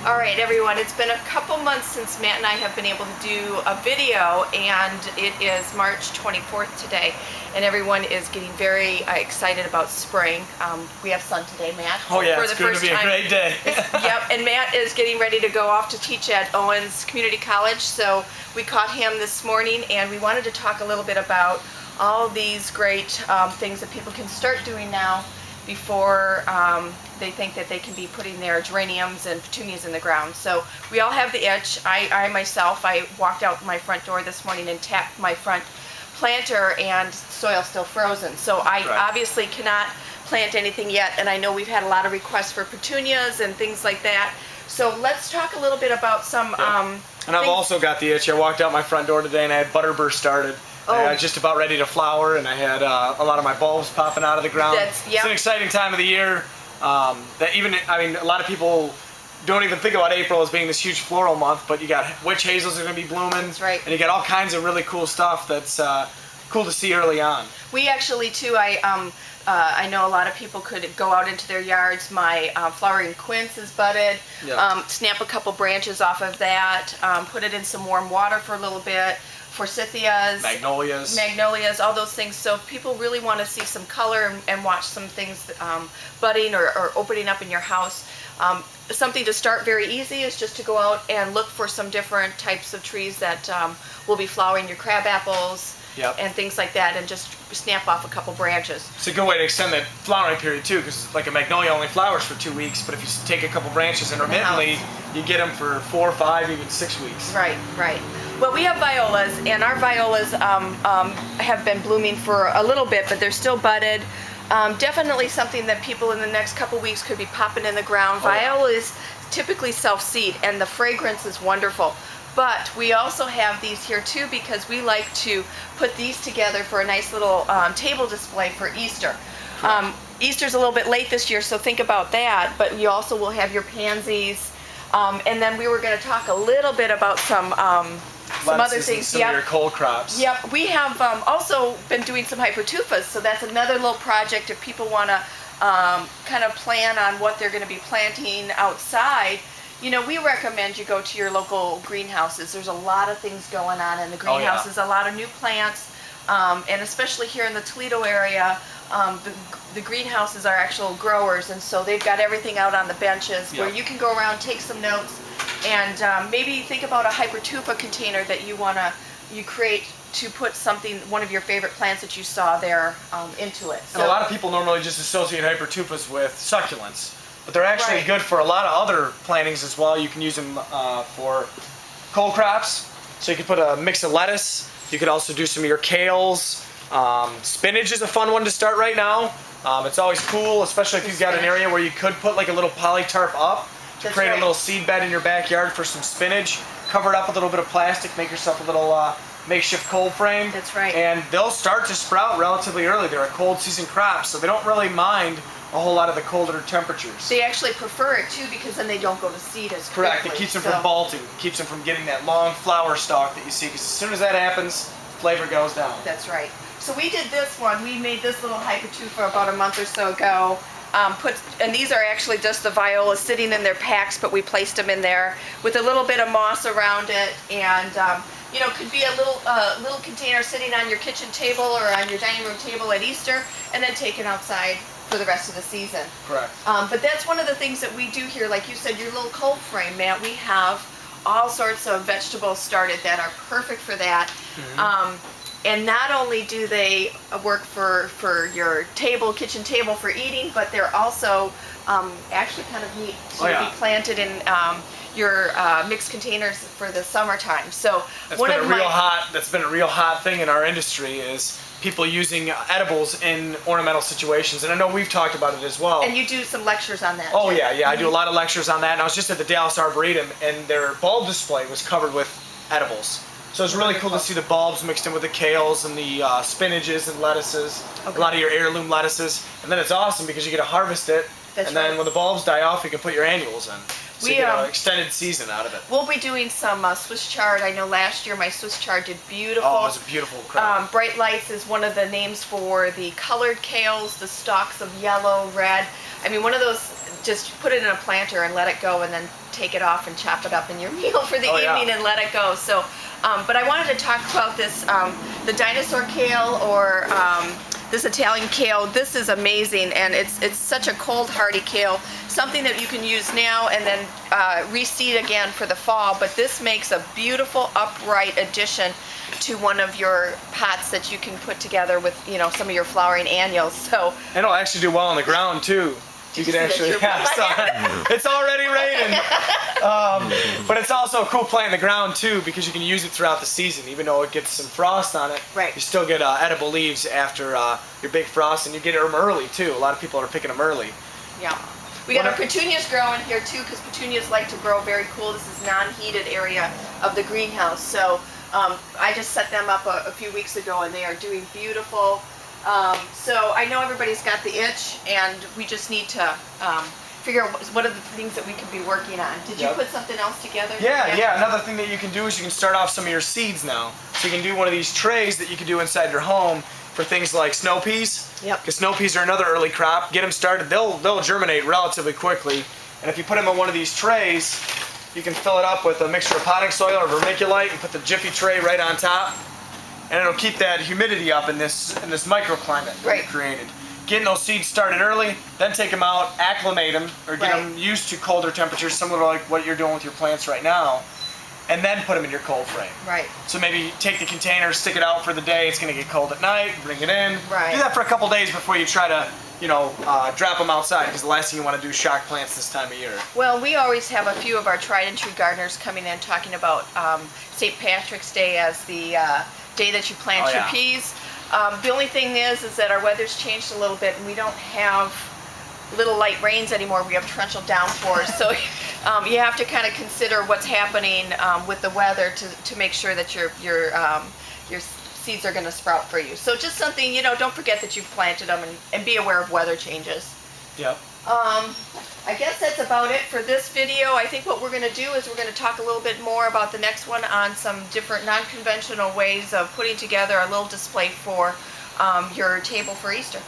All right, everyone, it's been a couple months since Matt and I have been able to do a video, and it is March 24th today, and everyone is getting very excited about spring. We have sun today, Matt. Oh yeah, for it's the going to first be a time. great day. Yep, and Matt is getting ready to go off to teach at Owens Community College, so we caught him this morning, and we wanted to talk a little bit about all these great things that people can start doing now before they think that they can be putting their geraniums and petunias in the ground. So we all have the itch. I myself walked out my front door this morning and tapped my front planter, and soil's still frozen. So I obviously cannot plant anything yet, and I know we've had a lot of requests for petunias and things like that. So let's talk a little bit about some and I've also got the itch. I walked out my front door today and I had butterburst started. I was just about ready to flower, and I had a lot of my bulbs popping out of the ground. It's an exciting time of the year. A lot of people don't even think about April as being this huge floral month, but you got witch hazels are going to be blooming. That's right. And you got all kinds of really cool stuff that's cool to see early on. We actually too, I know a lot of people could go out into their yards. My flowering quince is budded. Yep. Snap a couple branches off of that, put it in some warm water for a little bit. Forsythias, magnolias, all those things. So if people really want to see some color and watch some things budding or opening up in your house, something to start very easy is just to go out and look for some different types of trees that will be flowering, your crab apples. Yep. And things like that, and just snap off a couple branches. It's a good way to extend that flowering period too, because like a magnolia only flowers for 2 weeks, but if you take a couple branches intermittently, you get them for 4, 5, even 6 weeks. Right, right. Well, we have violas, and our violas have been blooming for a little bit, but they're still budded. Definitely something that people in the next couple weeks could be popping in the ground. Violas typically self-seed, and the fragrance is wonderful. But we also have these here too, because we like to put these together for a nice little table display for Easter. Easter's a little bit late this year, so think about that, but you also will have your pansies. And then we were going to talk a little bit about some other things. Some of your cold crops. Yep, we have also been doing some hypertufas, so that's another little project if people want to kind of plan on what they're going to be planting outside. You know, we recommend you go to your local greenhouses. There's a lot of things going on in the greenhouses, a lot of new plants, and especially here in the Toledo area, the greenhouses are actual growers, and so they've got everything out on the benches where you can go around, take some notes, and maybe think about a Hypertufa container that you create to put one of your favorite plants that you saw there into it. And a lot of people normally just associate Hypertufas with succulents. But they're actually good for a lot of other plantings as well. You can use them for cold crops. So you could put a mix of lettuce. You could also do some of your kales. Spinach is a fun one to start right now. It's always cool, especially if you've got an area where you could put like a little polytarp up to create a little seed bed in your backyard for some spinach. Cover it up with a little bit of plastic. Make yourself a little makeshift cold frame. That's right. And they'll start to sprout relatively early. They're a cold season crop, so they don't really mind a whole lot of the colder temperatures. They actually prefer it too, because then they don't go to seed as quickly. Correct. It keeps them from bolting. It keeps them from getting that long flower stalk that you see, because as soon as that happens, flavor goes down. That's right. So we did this one. We made this little Hypertufa about a month or so ago. And these are actually just the violas sitting in their packs, but we placed them in there with a little bit of moss around it, and you know, could be a little container sitting on your kitchen table or on your dining room table at Easter, and then taken outside for the rest of the season. Correct. But that's one of the things that we do here. Like you said, your little cold frame, Matt, we have all sorts of vegetables started that are perfect for that. And not only do they work for your kitchen table for eating, but they're also actually kind of neat to be planted in your mixed containers for the summertime. So that's been a real hot thing in our industry, is people using edibles in ornamental situations, and I know we've talked about it as well. And you do some lectures on that. Oh yeah, I do a lot of lectures on that, and I was just at the Dallas Arboretum, and their bulb display was covered with edibles. So it's really cool to see the bulbs mixed in with the kales and the spinaches and lettuces, a lot of your heirloom lettuces, and then it's awesome because you get to harvest it, then when the bulbs die off, you can put your annuals in. So you get an extended season out of it. We'll be doing some Swiss chard. I know last year my Swiss chard did beautiful. Oh, it was a beautiful crop. Bright Lights is one of the names for the colored kales, the stalks of yellow, red. I mean, one of those, just put it in a planter and let it go, and then take it off and chop it up in your meal for the Oh, yeah. evening and let it go. So, but I wanted to talk about this, the Dinosaur Kale, or this Italian kale. This is amazing, and it's such a cold hardy kale, something that you can use now and then reseed again for the fall. But this makes a beautiful upright addition to one of your pots that you can put together with, you know, some of your flowering annuals. So And it'll actually do well on the ground too. You can actually, it's already raining. But it's also a cool plant in the ground too, because you can use it throughout the season. Even though it gets some frost on it, Right. you still get edible leaves after your big frost, and you get them early too. A lot of people are picking them early. yeah. We got our petunias growing here too, because petunias like to grow very cool. This is non-heated area of the greenhouse. So I just set them up a few weeks ago, and they are doing beautiful. So I know everybody's got the itch, and we just need to figure out what are the things that we could be working on. Did you put something else together? Yeah. Another thing that you can do is you can start off some of your seeds now. So you can do one of these trays that you can do inside your home for things like snow peas. Yep. Because snow peas are another early crop. Get them started. They'll germinate relatively quickly. And if you put them in one of these trays, you can fill it up with a mixture of potting soil or vermiculite and put the Jiffy tray right on top. And it'll keep that humidity up in this microclimate that we created. Getting those seeds started early, then take them out, acclimate them, or get them used to colder temperatures, similar to like what you're doing with your plants right now, and then put them in your cold frame. Right. So maybe take the container, stick it out for the day. It's going to get cold at night. Bring it in. Right. Do that for a couple days before you try to, drop them outside, because the last thing you want to do is shock plants this time of year. Well, we always have a few of our tried and true gardeners coming in talking about St. Patrick's Day as the day that you plant your peas. The only thing is that our weather's changed a little bit, and we don't have little light rains anymore. We have torrential downpours. So you have to kind of consider what's happening with the weather to make sure that your seeds are going to sprout for you. So just something, don't forget that you've planted them, and be aware of weather changes. Yep. I guess that's about it for this video. I think what we're going to do is we're going to talk a little bit more about the next one on some different non-conventional ways of putting together a little display for your table for Easter.